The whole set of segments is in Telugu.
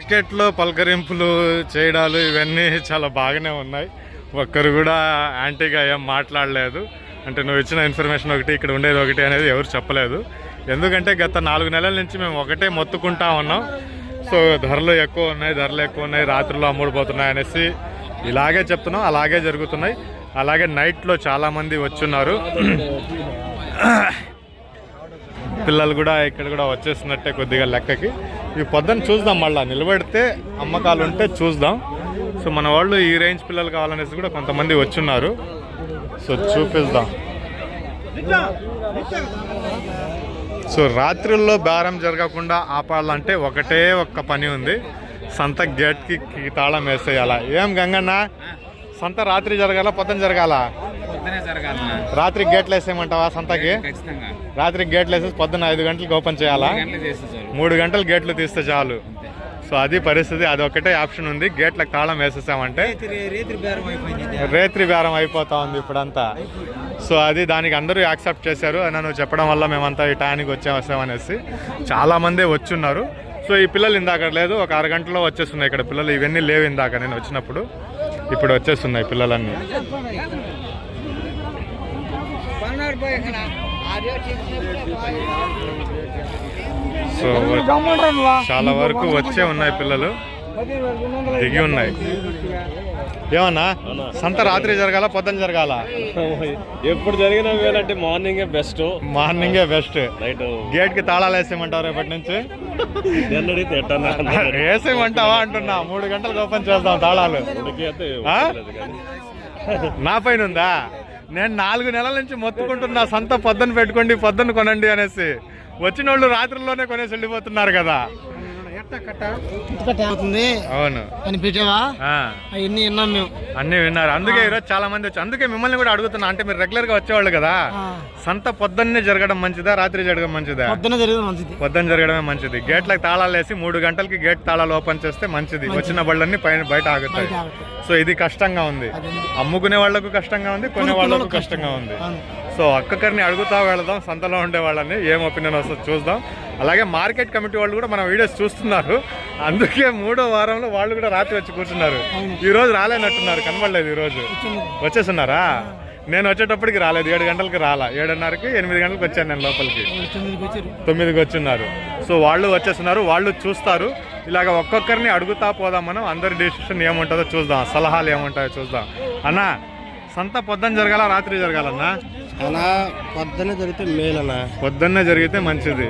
మార్కెట్లో పలకరింపులు చేయడాలు ఇవన్నీ చాలా బాగానే ఉన్నాయి. ఒక్కరు కూడా యాంటీగా ఏం మాట్లాడలేదు. అంటే నువ్వు ఇచ్చిన ఇన్ఫర్మేషన్ ఒకటి, ఇక్కడ ఉండేది ఒకటి అనేది ఎవరు చెప్పలేదు. ఎందుకంటే గత 4 నెలల నుంచి మేము ఒకటే మొత్తుకుంటా ఉన్నాం. సో ధరలు ఎక్కువ ఉన్నాయి, రాత్రుల్లో అమ్ముడుపోతున్నాయి అనేసి ఇలాగే చెప్తున్నాం. అలాగే జరుగుతున్నాయి. అలాగే నైట్లో చాలామంది వచ్చున్నారు. పిల్లలు కూడా ఇక్కడ కూడా వచ్చేసినట్టే కొద్దిగా లెక్కకి. ఈ పొద్దున్న చూద్దాం, మళ్ళీ నిలబెడితే అమ్మకాలు ఉంటే చూద్దాం. సో మన వాళ్ళు ఈ రేంజ్ పిల్లలు కావాలనేసి కూడా కొంతమంది వచ్చున్నారు. సో చూపిద్దాం. సో రాత్రుల్లో బేరం జరగకుండా ఆపాలంటే ఒకటే ఒక్క పని ఉంది, సంత గేట్కి తాళం వేసేయాల. ఏం గంగన్న, సంత రాత్రి జరగాల పొద్దున జరగాల? రాత్రి గేట్లు వేసేయమంటావా సంతకి? రాత్రి గేట్లు వేసేసి పొద్దున్న 5 గంటలకు ఓపెన్ చేయాలా? 3 గంటలు గేట్లు తీస్తే చాలు. సో అది పరిస్థితి. అది ఒకటే ఆప్షన్ ఉంది. గేట్లకు తాళం వేసేసామంటే రేత్రి బేరం అయిపోతా ఉంది ఇప్పుడంతా. సో అది దానికి అందరూ యాక్సెప్ట్ చేశారు. నన్ను చెప్పడం వల్ల మేమంతా ఈ టైంకి వచ్చామనేసి చాలామంది వచ్చున్నారు. సో ఈ పిల్లలు ఇందాక లేదు, ఒక 6 గంటలో వచ్చేస్తున్నాయి ఇక్కడ పిల్లలు. ఇవన్నీ లేవు ఇందాక నేను వచ్చినప్పుడు, ఇప్పుడు వచ్చేస్తున్నాయి పిల్లలన్నీ. సో చాలా వరకు వచ్చే ఉన్నాయి పిల్లలు, దిగి ఉన్నాయి. ఏమన్నా సంత రాత్రి జరగాల పొద్దున జరగాల? ఎప్పుడు జరిగినా వేలంటే మార్నింగే బెస్ట్. నైట్ గేట్ కి తాళాలు వేసేయమంటారు రేపటి నుంచి? వేసేయమంటావా అంటున్నా. 3 గంటలకు ఓపెన్ చేద్దాం తాళాలు. నా పైన ఉందా? నేను 4 నెలల నుంచి మొత్తుకుంటున్నా సంత పొద్దున పెట్టుకోండి, పొద్దున కొనండి అనేసి. వచ్చిన వాళ్ళు రాత్రుల్లోనే కొనేసి వెళ్ళిపోతున్నారు కదా. అవును, అన్ని విన్నారు. అందుకే ఈరోజు చాలా మంది వచ్చి, అందుకే మిమ్మల్ని కూడా అడుగుతున్నా. అంటే మీరు రెగ్యులర్ గా వచ్చేవాళ్ళు కదా, సంత పొద్దున్నే జరగడం మంచిదా రాత్రి జరగడం మంచిదా? పొద్దున్న జరగడమే మంచిది. గేట్లకు తాళాలు వేసి 3 గంటలకి గేట్ తాళాలు ఓపెన్ చేస్తే మంచిది. వచ్చిన బళ్ళన్నీ బయట ఆగుతాయి. సో ఇది కష్టంగా ఉంది, అమ్ముకునే వాళ్లకు కష్టంగా ఉంది, కొనే వాళ్లకు కష్టంగా ఉంది. సో ఒక్కొక్కరిని అడుగుతా వెళదాం, సంతలో ఉండే వాళ్ళని ఏం ఒపీనియన్ వస్తుందో చూద్దాం. అలాగే మార్కెట్ కమిటీ వాళ్ళు కూడా మన వీడియోస్ చూస్తున్నారు. అందుకే 3వ వారంలో వాళ్ళు కూడా రాత్రి వచ్చి కూర్చున్నారు. ఈ రోజు రాలేనట్టున్నారు, కనబడలేదు. ఈ రోజు వచ్చేస్తున్నారా? నేను వచ్చేటప్పటికి రాలేదు, 7 గంటలకి రాలా. 7:30కి 8 గంటలకు వచ్చాను నేను లోపలికి. 9కి వచ్చున్నారు. సో వాళ్ళు వచ్చేస్తున్నారు, వాళ్ళు చూస్తారు. ఇలాగ ఒక్కొక్కరిని అడుగుతా పోదాం మనం. అందరి డిసిషన్ ఏముంటుందో చూద్దాం, సలహాలు ఏముంటాయో చూద్దాం. అన్నా, సంత పొద్దున్న జరగాల రాత్రి జరగాలన్నా? అలా పొద్దున్న జరిగితే మేలన్నా. పొద్దున్నే జరిగితే మంచిది.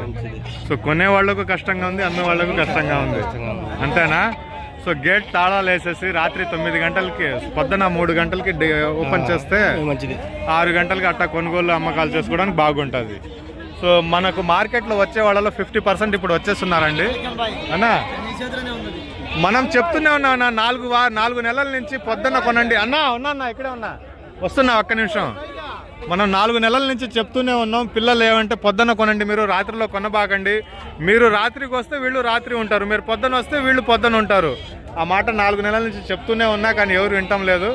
సో కొనే వాళ్లకు కష్టంగా ఉంది, అమ్మే వాళ్లకు కష్టంగా ఉంది, అంతేనా? సో గేట్ తాళాలు వేసేసి రాత్రి 9 గంటలకి, పొద్దున 3 గంటలకి ఓపెన్ చేస్తే మంచిది. 6 గంటలకి అట్టా కొనుగోలు అమ్మకాలు చేసుకోవడానికి బాగుంటుంది. సో మనకు మార్కెట్లో వచ్చే వాళ్ళలో 50% ఇప్పుడు వచ్చేస్తున్నారండి అన్నా. మనం చెప్తూనే ఉన్నా 4 నెలల నుంచి పొద్దున్న కొనండి అన్నా. ఉన్నా ఇక్కడే ఉన్నా, వస్తున్నా ఒక్క నిమిషం. మనం 4 నెలల నుంచి చెప్తూనే ఉన్నాం, పిల్లలు ఏమంటే పొద్దున్న కొనండి, మీరు రాత్రిలో కొనబాకండి. మీరు రాత్రికి వస్తే వీళ్ళు రాత్రి ఉంటారు, మీరు పొద్దున వస్తే వీళ్ళు పొద్దున ఉంటారు. ఆ మాట 4 నెలల నుంచి చెప్తూనే ఉన్నా, కానీ ఎవరు వింటం లేదు.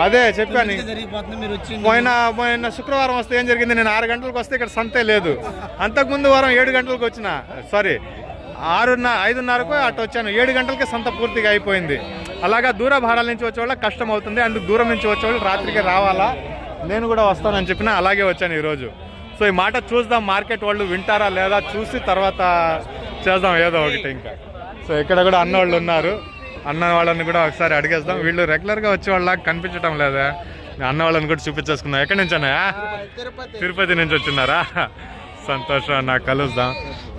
అదే చెప్పాను. పోయిన శుక్రవారం వస్తే ఏం జరిగింది? నేను 6 గంటలకు వస్తే ఇక్కడ సంతే లేదు. అంతకుముందు వారం 7 గంటలకు వచ్చిన, సారీ 5:30కు అటు వచ్చాను. 7 గంటలకే సంత పూర్తిగా అయిపోయింది. అలాగా దూర భారాల నుంచి వచ్చేవాళ్ళకి కష్టం అవుతుంది. అందుకు దూరం నుంచి వచ్చేవాళ్ళు రాత్రికి రావాలా, నేను కూడా వస్తానని చెప్పినా అలాగే వచ్చాను ఈరోజు. సో ఈ మాట చూద్దాం, మార్కెట్ వాళ్ళు వింటారా లేదా చూసి తర్వాత చేద్దాం ఏదో ఒకటి. ఇంకా సో ఇక్కడ కూడా అన్న వాళ్ళు ఉన్నారు, అన్న వాళ్ళని కూడా ఒకసారి అడిగేద్దాం. వీళ్ళు రెగ్యులర్గా వచ్చే వాళ్ళకి కనిపించడం లేదా? అన్న వాళ్ళని కూడా చూపించేసుకుందాం. ఎక్కడి నుంచి అన్నాయా? తిరుపతి నుంచి వచ్చినారా? సంతోషం, నాకు కలుద్దాం.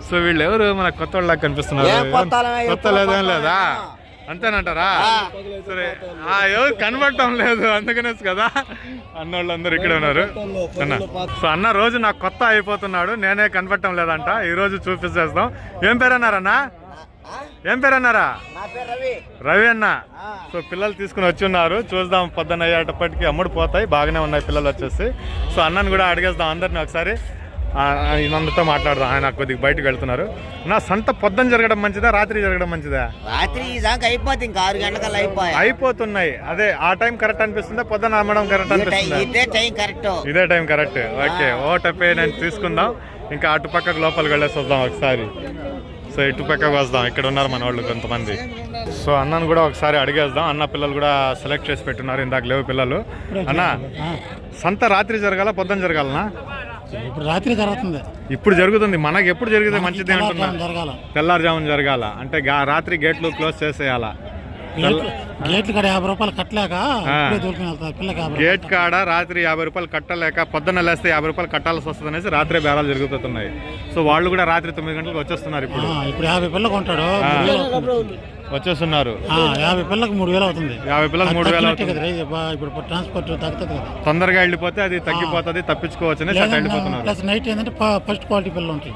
సో వీళ్ళు ఎవరు? మన కొత్త వాళ్ళకి కనిపిస్తున్నారు. కొత్త లేదేం లేదా? అంతేనంటారా? సరే, ఎవరు కనబడటం లేదు అందుకనేసి కదా అన్నోళ్ళందరూ ఇక్కడే ఉన్నారు. అన్న, సో అన్న రోజు నాకు కొత్త అయిపోతున్నాడు, నేనే కనబడటం లేదంట. ఈ రోజు చూపించేస్తాం. ఏం పేరు అన్నారన్నా? రవి అన్న. సో పిల్లలు తీసుకుని వచ్చి ఉన్నారు, చూద్దాం. పొద్దున్న అయ్యేటప్పటికి అమ్ముడు పోతాయి, బాగానే ఉన్నాయి పిల్లలు వచ్చేసి. సో అన్నను కూడా అడిగేద్దాం అందరిని ఒకసారి. నందుతో మాట్లాడదాం. ఆయన కొద్దిగా బయటకు వెళ్తున్నారు. నా సంత పొద్దున జరగడం మంచిదా రాత్రి జరగడం మంచిదా? రాత్రి అయిపోతుంది, ఇంకా 6 గంటల అయిపోతున్నాయి. అదే ఆ టైం కరెక్ట్ అనిపిస్తుందా? పొద్దున అమ్మడం కరెక్ట్ అనిపిస్తుంది? ఇదే టైం కరెక్ట్. ఓకే, ఓటపే నేను తీసుకుందాం. ఇంకా అటు పక్కకు లోపలికి వెళ్ళేసి వద్దాం ఒకసారి. సో సో ఇటు పక్కకు వస్తాం, ఇక్కడ ఉన్నారు మన వాళ్ళు కొంతమంది. సో అన్నను కూడా ఒకసారి అడిగేద్దాం. అన్న పిల్లలు కూడా సెలెక్ట్ చేసి పెట్టున్నారు, ఇందాక లేవు పిల్లలు. అన్న, సంత రాత్రి జరగాల పొద్దున జరగాలనా? ఇప్పుడు రాత్రి జరుగుతుంది. ఇప్పుడు జరుగుతుంది. మనకి ఎప్పుడు జరిగితే మంచిది అంటున్నా? జరగాల, తెల్లారుజామున జరగాల అంటే రాత్రి గేట్లు క్లోజ్ చేసేయాలా? గేట్లు కాడ 50 రూపాయలు కట్టలేక పిల్లకి గేట్ కాడ రాత్రి 50 రూపాయలు కట్టలేక పొద్దున్న లేస్తే 50 రూపాయలు కట్టాల్సి వస్తుంది అనేసి రాత్రి బేరాలు జరుగుతున్నాయి. సో వాళ్ళు కూడా రాత్రి 9 గంటలకు వచ్చేస్తున్నారు. ఇప్పుడు 50 పిల్లలు కొంటాడు, వచ్చేస్తున్నారు. 50 పిల్లలకు 3000 అవుతుంది. 50 పిల్లలకు 3000 అవుతుంది. ఇప్పుడు ట్రాన్స్పోర్ట్ తగ్గుతుంది కదా, తొందరగా వెళ్ళిపోతే అది తగ్గిపోతుంది, తప్పించుకోవచ్చు అనేసి అట్లా వెళ్ళిపోతున్నారు. ప్లస్ నైట్ ఏంటంటే ఫస్ట్ క్వాలిటీ పిల్లలు ఉంటాయి.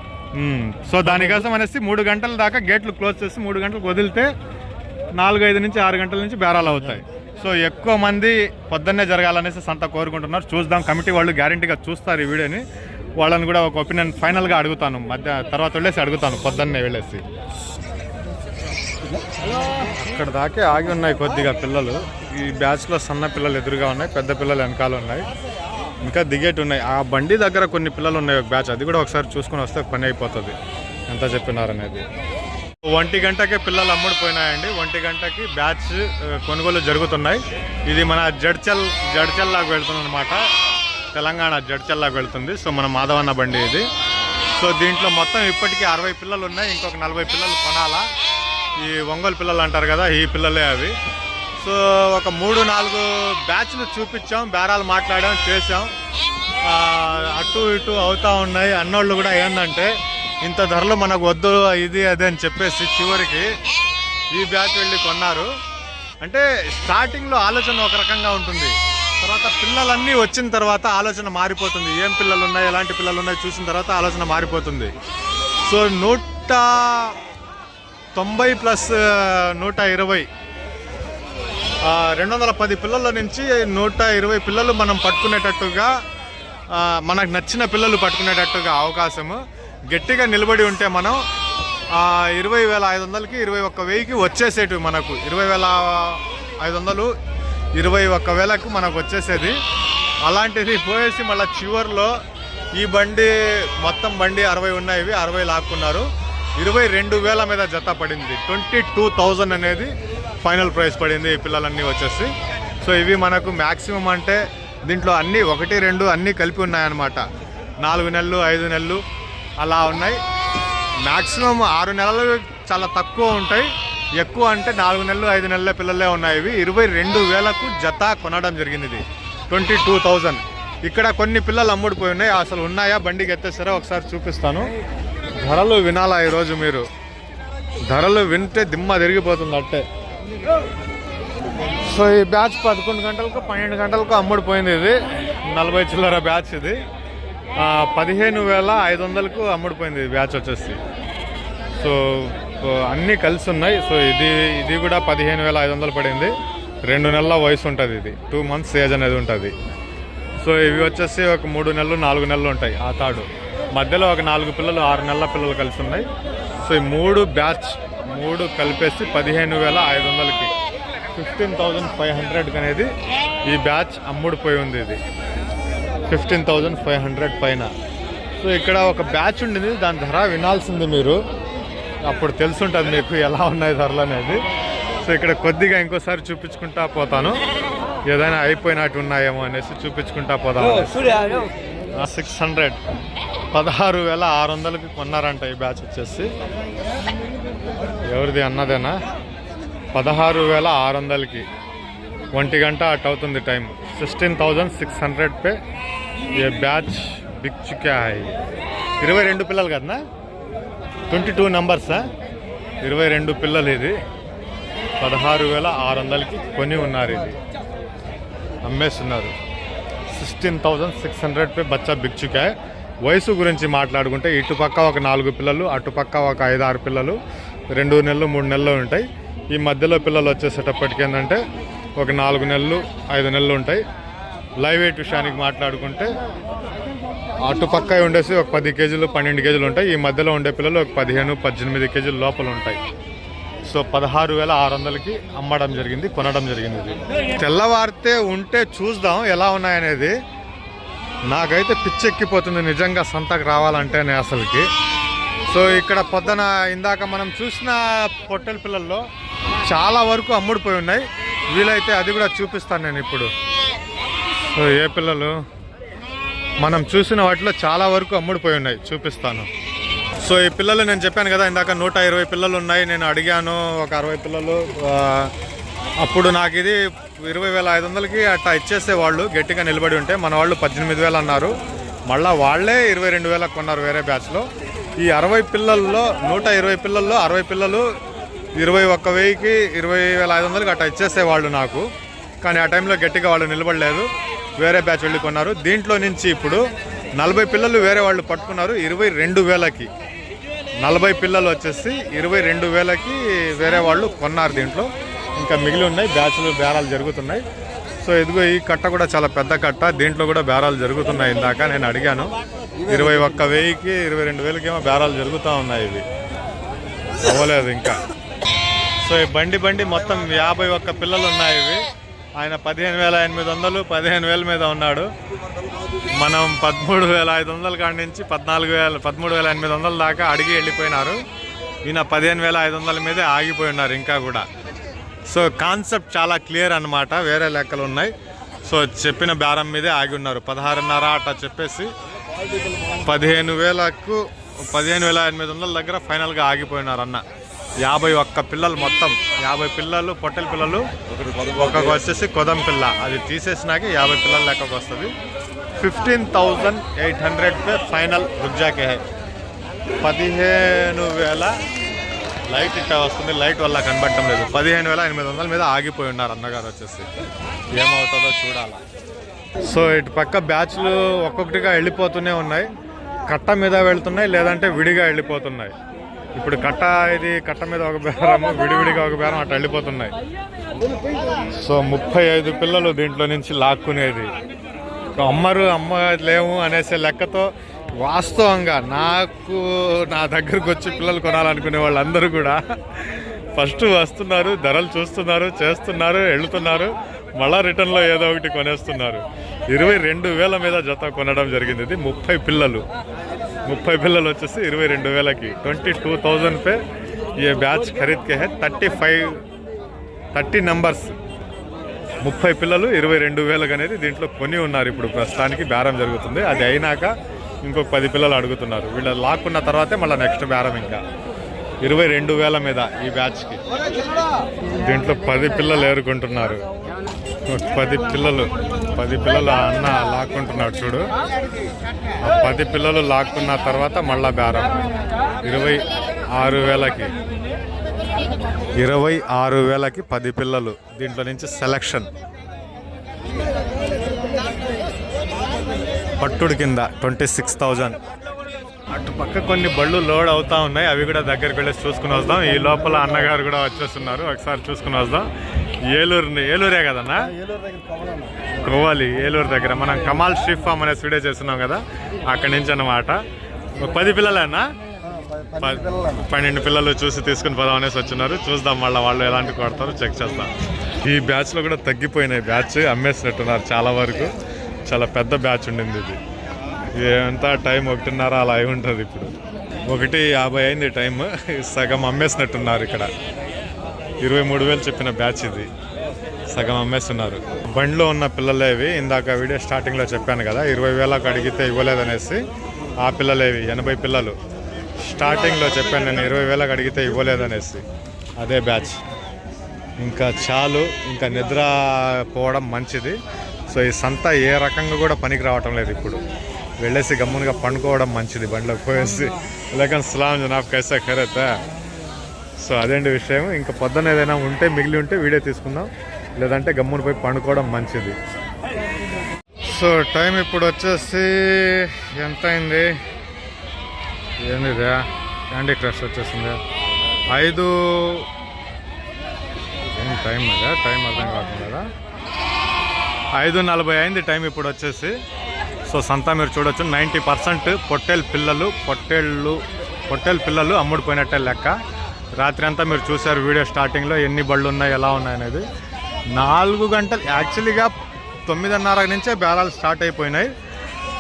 సో దానికోసం అనేసి 3 గంటల దాకా గేట్లు క్లోజ్ చేసి 3 గంటలకు వదిలితే 4-5 నుంచి 6 గంటల నుంచి బేరాలు అవుతాయి. సో ఎక్కువ మంది పొద్దున్నే జరగాలనేసి సంత కోరుకుంటున్నారు. చూద్దాం, కమిటీ వాళ్ళు గ్యారంటీగా చూస్తారు ఈ వీడియోని. వాళ్ళని కూడా ఒక ఒపీనియన్ ఫైనల్గా అడుగుతాను, తర్వాత వెళ్ళేసి అడుగుతాను పొద్దున్నే వెళ్ళేసి. అక్కడ దాకే ఆగి ఉన్నాయి కొద్దిగా పిల్లలు. ఈ బ్యాచ్లో సన్న పిల్లలు ఎదురుగా ఉన్నాయి, పెద్ద పిల్లలు వెనకాల ఉన్నాయి, ఇంకా దిగేటి ఉన్నాయి. ఆ బండి దగ్గర కొన్ని పిల్లలు ఉన్నాయి ఒక బ్యాచ్, అది కూడా ఒకసారి చూసుకుని వస్తే పని అయిపోతుంది ఎంత చెప్పినారనేది. 1 గంటకే పిల్లలు అమ్ముడిపోయినాయండి. 1 గంటకి బ్యాచ్ కొనుగోలు జరుగుతున్నాయి. ఇది మన జడ్చల్లాగా వెళ్తుంది అనమాట, తెలంగాణ జడ్చల్లాగా వెళ్తుంది. సో మన మాధవన్న బండి ఇది. సో దీంట్లో మొత్తం ఇప్పటికీ 60 పిల్లలు ఉన్నాయి, ఇంకొక 40 పిల్లలు కొనాలా. ఈ ఒంగోలు పిల్లలు అంటారు కదా, ఈ పిల్లలే అవి. సో ఒక 3-4 బ్యాచ్లు చూపించాం, బేరాలు మాట్లాడాం, చేసాం. అటు ఇటు అవుతూ ఉన్నాయి. అన్నోళ్ళు కూడా ఏంటంటే ఇంత ధరలు మనకు వద్దు ఇది అదే అని చెప్పేసి చివరికి ఈ బ్యాచ్ వెళ్ళి కొన్నారు. అంటే స్టార్టింగ్లో ఆలోచన ఒక రకంగా ఉంటుంది, తర్వాత పిల్లలన్నీ వచ్చిన తర్వాత ఆలోచన మారిపోతుంది. ఏం పిల్లలు ఉన్నాయి, ఎలాంటి పిల్లలు ఉన్నాయి చూసిన తర్వాత ఆలోచన మారిపోతుంది. సో 190 ప్లస్ 120 210 పిల్లల నుంచి 120 పిల్లలు మనం పట్టుకునేటట్టుగా, మనకు నచ్చిన పిల్లలు పట్టుకునేటట్టుగా అవకాశము. గట్టిగా నిలబడి ఉంటే మనం 20,500కి 21,000కి వచ్చేసేటివి. మనకు 20,500 21,000కు మనకు వచ్చేసేది. అలాంటిది పోయేసి మళ్ళీ చివర్లో ఈ బండి మొత్తం బండి 60 ఉన్నాయి, 60 లాక్కున్నారు. 22,000 మీద జత పడింది. 22,000 అనేది ఫైనల్ ప్రైస్ పడింది ఈ పిల్లలన్నీ వచ్చేసి. సో ఇవి మనకు మ్యాక్సిమం అంటే దీంట్లో అన్నీ 1, 2 అన్నీ కలిపి ఉన్నాయన్నమాట. 4 నెలలు 5 నెలలు అలా ఉన్నాయి. మ్యాక్సిమం 6 నెలలు చాలా తక్కువ ఉంటాయి, ఎక్కువ అంటే 4 నెలలు 5 నెలల పిల్లలే ఉన్నాయి. ఇవి 22,000కు జత కొనడం జరిగింది. ఇది 22,000. ఇక్కడ కొన్ని పిల్లలు అమ్ముడిపోయి ఉన్నాయి, అసలు ఉన్నాయా బండికి ఎత్తేసారా ఒకసారి చూపిస్తాను. ధరలు వినాలా ఈరోజు మీరు, ధరలు వింటే దిమ్మ తిరిగిపోతుంది అట్టే. సో ఈ బ్యాచ్ 11 గంటలకు 12 గంటలకు అమ్ముడిపోయింది. ఇది 40 చిల్లర బ్యాచ్. ఇది 15,500కు అమ్ముడిపోయింది బ్యాచ్ వచ్చేసి. సో అన్నీ కలిసి ఉన్నాయి. సో ఇది కూడా 15,500 పడింది. 2 నెలల వయసు ఉంటుంది. ఇది 2 మంత్స్ ఏజ్ అనేది ఉంటుంది. సో ఇవి వచ్చేసి ఒక 3 నెలలు 4 నెలలు ఉంటాయి. ఆ తాడు మధ్యలో ఒక 4 పిల్లలు 6 నెలల పిల్లలు కలిసి ఉన్నాయి. సో ఈ 3 బ్యాచ్ 3 కలిపేసి 15,500కి 15,500 అనేది ఈ బ్యాచ్ అమ్ముడిపోయి ఉంది. ఇది 15,500 పైన. సో ఇక్కడ ఒక బ్యాచ్ ఉండింది, దాని ధర వినాల్సింది మీరు, అప్పుడు తెలుసుంటుంది మీకు ఎలా ఉన్నాయి ధరలు అనేది. సో ఇక్కడ కొద్దిగా ఇంకోసారి చూపించుకుంటా పోతాను, ఏదైనా అయిపోయినట్టు ఉన్నాయేమో అనేసి చూపించుకుంటా పోతాను. 600 16,600కి కొన్నారంట ఈ బ్యాచ్ వచ్చేసి. ఎవరిది అన్నదేనా? 16,600కి 1 గంట అటు అవుతుంది టైం. 16,600 पे ये बैच बिक चुका है. 22 పిల్లలు కదనా, 22 నంబర్సా, 22 పిల్లలు. ఇది 16,600కి కొని ఉన్నారు, ఇది అమ్మేస్తున్నారు. 16,600 पे బచ్చా బిక్ చుకా. వయసు గురించి మాట్లాడుకుంటే ఇటుపక్క ఒక 4 పిల్లలు, అటుపక్క ఒక 5-6 పిల్లలు, 2 నెలలు 3 నెలలు ఉంటాయి. ఈ మధ్యలో పిల్లలు వచ్చేసేటప్పటికి ఏంటంటే ఒక 4 నెలలు 5 నెలలు ఉంటాయి. లైవ్ వెయిట్ విషయానికి మాట్లాడుకుంటే అటుపక్క ఉండేసి ఒక 10 కేజీలు 12 కేజీలు ఉంటాయి. ఈ మధ్యలో ఉండే పిల్లలు ఒక 15-18 కేజీల లోపల ఉంటాయి. సో 16,600కి అమ్మడం జరిగింది, కొనడం జరిగింది. తెల్లవారితే ఉంటే చూద్దాం ఎలా ఉన్నాయనేది. నాకైతే పిచ్చెక్కిపోతుంది నిజంగా సంతకు రావాలంటేనే అసలుకి. సో ఇక్కడ పొద్దున ఇందాక మనం చూసిన పొట్టెల పిల్లల్లో చాలా వరకు అమ్ముడిపోయి ఉన్నాయి. వీలైతే అది కూడా చూపిస్తాను నేను ఇప్పుడు. సో ఏ పిల్లలు మనం చూసిన వాటిలో చాలా వరకు అమ్ముడిపోయి ఉన్నాయి, చూపిస్తాను. సో ఈ పిల్లలు నేను చెప్పాను కదా ఇందాక 120 పిల్లలు ఉన్నాయి. నేను అడిగాను ఒక 60 పిల్లలు. అప్పుడు నాకు ఇది 20,500కి అట్లా ఇచ్చేసేవాళ్ళు గట్టిగా నిలబడి ఉంటే. మన వాళ్ళు 18,000 అన్నారు. మళ్ళీ వాళ్ళే 22,000 కొన్నారు వేరే బ్యాచ్లో. ఈ 60 పిల్లల్లో 120 పిల్లల్లో 60 పిల్లలు 21,000కి 20,500కి అట్లా ఇచ్చేసేవాళ్ళు నాకు. కానీ ఆ టైంలో గట్టిగా వాళ్ళు నిలబడలేదు, వేరే బ్యాచ్ వెళ్ళి కొన్నారు. దీంట్లో నుంచి ఇప్పుడు 40 పిల్లలు వేరే వాళ్ళు పట్టుకున్నారు 22,000కి. 40 పిల్లలు వచ్చేసి 22,000కి వేరే వాళ్ళు కొన్నారు. దీంట్లో ఇంకా మిగిలి ఉన్నాయి, బ్యాచ్లు బేరాలు జరుగుతున్నాయి. సో ఇదిగో ఈ కట్ట కూడా చాలా పెద్ద కట్ట, దీంట్లో కూడా బేరాలు జరుగుతున్నాయి. ఇందాక నేను అడిగాను 21,000కి 22,000కి ఏమో బేరాలు జరుగుతూ ఉన్నాయి. ఇవి అవ్వలేదు ఇంకా. సో ఈ బండి మొత్తం 51 పిల్లలు ఉన్నాయి. ఇవి ఆయన 15,800 15,000 మీద ఉన్నాడు. మనం 13,500 కాడి నుంచి 13,800 దాకా అడిగి వెళ్ళిపోయినారు. ఈయన 15,500 మీదే ఆగిపోయి ఉన్నారు ఇంకా కూడా. సో కాన్సెప్ట్ చాలా క్లియర్ అన్నమాట, వేరే లెక్కలు ఉన్నాయి. సో చెప్పిన బేరం మీదే ఆగి ఉన్నారు. 16,500 అట్లా చెప్పేసి 15,000కు 15,800 దగ్గర ఫైనల్గా ఆగిపోయినారు అన్న. 51 పిల్లలు మొత్తం 50 పిల్లలు పొట్టెల పిల్లలు, ఒక్కొక్క వచ్చేసి కొదం పిల్ల. అది తీసేసినాక 50 పిల్లల లెక్కకు వస్తుంది. 15,800 पे ఫైనల్ రుగ్జాకే. 15,000 లైట్ ఇట్లా వస్తుంది, లైట్ వల్ల కనబడటం లేదు. 15,800 మీద ఆగిపోయి ఉన్నారు అన్నగారు వచ్చేసి. ఏమవుతుందో చూడాలి. సో ఇటు పక్క బ్యాచ్లు ఒక్కొక్కటిగా వెళ్ళిపోతూనే ఉన్నాయి. కట్ట మీద వెళ్తున్నాయి, లేదంటే విడిగా వెళ్ళిపోతున్నాయి. ఇప్పుడు కట్ట మీద ఒక బేరము, విడివిడిగా ఒక బేరం అట్లా వెళ్ళిపోతున్నాయి. సో 35 పిల్లలు దీంట్లో నుంచి లాక్కునేది. అమ్మ లేవు అనేసే లెక్కతో వాస్తవంగా నా దగ్గరకు వచ్చి పిల్లలు కొనాలనుకునే వాళ్ళందరూ కూడా ఫస్ట్ వస్తున్నారు, ధరలు చూస్తున్నారు, చేస్తున్నారు, వెళుతున్నారు, మళ్ళా రిటర్న్లో ఏదో ఒకటి కొనేస్తున్నారు. 22,000 మీద జత కొనడం జరిగింది. ఇది 30 పిల్లలు వచ్చేసి 22,000కి. 22,000 पे ये బ్యాచ్ ఖరీద్ కే హై. 30 నంబర్స్ 30 పిల్లలు 22,000 అనేది దీంట్లో కొని ఉన్నారు. ఇప్పుడు ప్రస్తుతానికి బేరం జరుగుతుంది. అది అయినాక ఇంకొక 10 పిల్లలు అడుగుతున్నారు. వీళ్ళు లాక్కున్న తర్వాతే మళ్ళీ నెక్స్ట్ బేరం. ఇంకా 22,000 మీద ఈ బ్యాచ్కి. దీంట్లో 10 పిల్లలు ఏరుకుంటున్నారు. 10 పిల్లలు అన్న లాక్కుంటున్నాడు చూడు. 10 పిల్లలు లాక్కున్న తర్వాత మళ్ళా బేరం 26,000కి. 26,000కి 10 పిల్లలు. దీంట్లో నుంచి సెలక్షన్ పట్టుడు కింద 26,000. అటు పక్క కొన్ని బళ్ళు లోడ్ అవుతా ఉన్నాయి, అవి కూడా దగ్గరికి వెళ్ళి చూసుకుని వద్దాం. ఈ లోపల అన్నగారు కూడా వచ్చేస్తున్నారు, ఒకసారి చూసుకుని వద్దాం. ఏలూరే కదన్నా, కోవాలి ఏలూరు దగ్గర. మనం కమాల్ స్ట్రీట్ ఫామ్ అనే వీడియో చేస్తున్నాం కదా, అక్కడి నుంచి అన్నమాట. 10 పిల్లలేనా? 12 పిల్లలు చూసి తీసుకుని పోదాం అనేసి వచ్చినారు. చూద్దాం మళ్ళీ వాళ్ళు ఎలాంటి కొడతారో చెక్ చేద్దాం. ఈ బ్యాచ్లో కూడా తగ్గిపోయినాయి, బ్యాచ్ అమ్మేసినట్టున్నారు చాలా వరకు. చాలా పెద్ద బ్యాచ్ ఉండింది ఇది. ఎంత టైం 1:30 అలా అయి ఉంటుంది. ఇప్పుడు 1:50 అయింది టైం. సగం అమ్మేసినట్టున్నారు ఇక్కడ. 23,000 చెప్పిన బ్యాచ్ ఇది, సగం అమ్మేస్తున్నారు. బండిలో ఉన్న పిల్లలేవి. ఇందాక వీడియో స్టార్టింగ్లో చెప్పాను కదా 20,000కి అడిగితే ఇవ్వలేదనేసి. ఆ పిల్లలేవి 80 పిల్లలు. స్టార్టింగ్లో చెప్పాను నేను 20,000కి అడిగితే ఇవ్వలేదనేసి. అదే బ్యాచ్. ఇంకా చాలు, ఇంకా నిద్ర పోవడం మంచిది. సో ఈ సంత ఏ రకంగా కూడా పనికి రావటం లేదు. ఇప్పుడు వెళ్ళేసి గమ్మునుగా పండుకోవడం మంచిది, బండిలోకి పోయేసి. లేకపోతే సలాం జనాబ్ కైసా ఖరేతా. సో అదేంటి విషయం. ఇంకా పొద్దున్న ఏదైనా ఉంటే మిగిలి ఉంటే వీడియో తీసుకుందాం, లేదంటే గమ్మున పోయి పండుకోవడం మంచిది. సో టైం ఇప్పుడు వచ్చేసి ఎంత అయింది? ఏందిదా క్యాండీ క్రష్ వచ్చేసింది 5. ఏం టైం కదా, టైం అర్థం కాకుండా కదా. 5:40 అయింది టైం ఇప్పుడు వచ్చేసి. సో సంతా మీరు చూడొచ్చు 90% పొట్టేల్ పిల్లలు అమ్ముడిపోయినట్టే లెక్క. రాత్రి అంతా మీరు చూశారు వీడియో స్టార్టింగ్లో ఎన్ని బళ్ళు ఉన్నాయి, ఎలా ఉన్నాయి అనేది. 4 గంటలు యాక్చువల్గా 9:30 నుంచే బేరాలు స్టార్ట్ అయిపోయినాయి.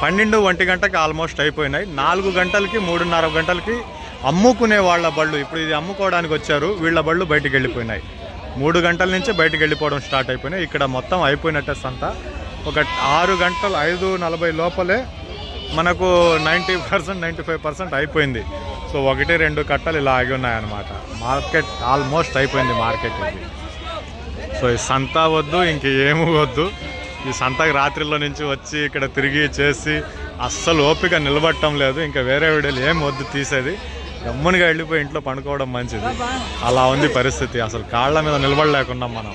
12-1 గంటకి ఆల్మోస్ట్ అయిపోయినాయి. 4 గంటలకి 3:30 గంటలకి అమ్ముకునే వాళ్ళ బళ్ళు ఇప్పుడు ఇది అమ్ముకోవడానికి వచ్చారు, వీళ్ళ బళ్ళు బయటికి వెళ్ళిపోయినాయి. 3 గంటల నుంచే బయటికి వెళ్ళిపోవడం స్టార్ట్ అయిపోయినాయి. ఇక్కడ మొత్తం అయిపోయినట్టే సంత. ఒక 6 గంటలు 5:40 లోపలే మనకు 90% 95% అయిపోయింది. సో 1-2 కట్టలు ఇలా ఆగి ఉన్నాయన్నమాట. మార్కెట్ ఆల్మోస్ట్ అయిపోయింది మార్కెట్ ఇది. సో ఈ సంత వద్దు, ఇంక ఏమీ వద్దు. ఈ సంతకి రాత్రిలో నుంచి వచ్చి ఇక్కడ తిరిగి చేసి అస్సలు ఓపిక నిలబడటం లేదు. ఇంకా వేరే వీడియోలు ఏం వద్దు తీసేది, గమ్మునిగా వెళ్ళిపోయి ఇంట్లో పండుకోవడం మంచిది. అలా ఉంది పరిస్థితి. అసలు కాళ్ళ మీద నిలబడలేకున్నాం మనం.